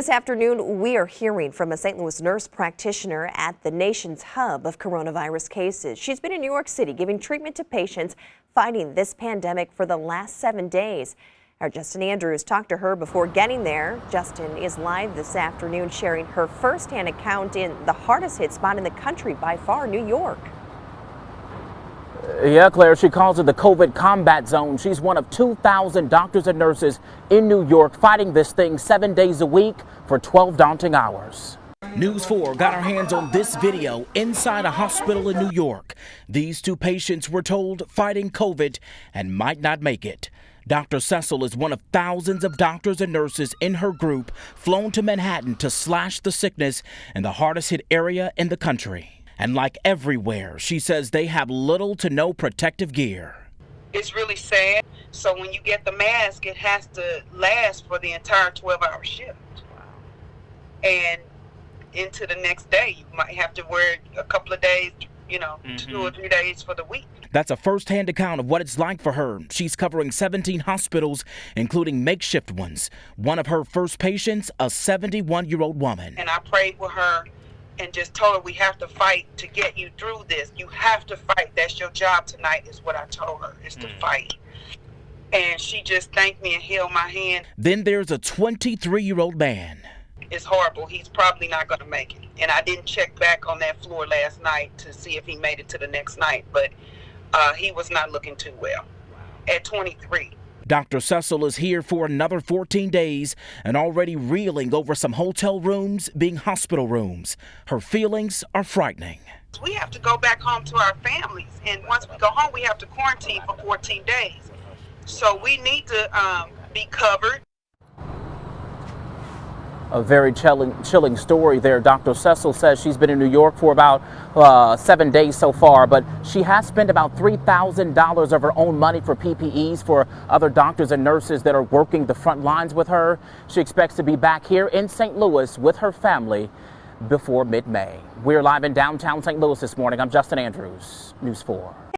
This afternoon, we are hearing from a St. Louis nurse practitioner at the nation's hub of coronavirus cases. She's been in New York City giving treatment to patients fighting this pandemic for the last 7 days. Our Justin Andrews talked to her before getting there. Justin is live this afternoon sharing her firsthand account in the hardest hit spot in the country by far, New York. Yeah, Claire, she calls it the COVID combat zone. She's one of 2,000 doctors and nurses in New York fighting this thing 7 days a week for 12 daunting hours. News 4 got our hands on this video inside a hospital in New York. These two patients were told fighting COVID and might not make it. Dr. Secil is one of thousands of doctors and nurses in her group flown to Manhattan to slash the sickness in the hardest hit area in the country. And like everywhere, she says they have little to no protective gear. It's really sad. So when you get the mask, it has to last for the entire 12-hour shift. And into the next day, you might have to wear it a couple of days, 2 or 3 days for the week. That's a first-hand account of what it's like for her. She's covering 17 hospitals, including makeshift ones. One of her first patients, a 71-year-old woman. And I prayed with her and just told her, we have to fight to get you through this. You have to fight. That's your job tonight, is what I told her, is to fight. And she just thanked me and held my hand. Then there's a 23-year-old man. It's horrible. He's probably not going to make it. And I didn't check back on that floor last night to see if he made it to the next night, but he was not looking too well at 23. Dr. Secil is here for another 14 days and already reeling over some hotel rooms being hospital rooms. Her feelings are frightening. We have to go back home to our families, and once we go home, we have to quarantine for 14 days. So we need to be covered. A very chilling story there. Dr. Secil says she's been in New York for about 7 days so far, but she has spent about $3,000 of her own money for PPEs for other doctors and nurses that are working the front lines with her. She expects to be back here in St. Louis with her family before mid-May. We're live in downtown St. Louis this morning. I'm Justin Andrews, News 4.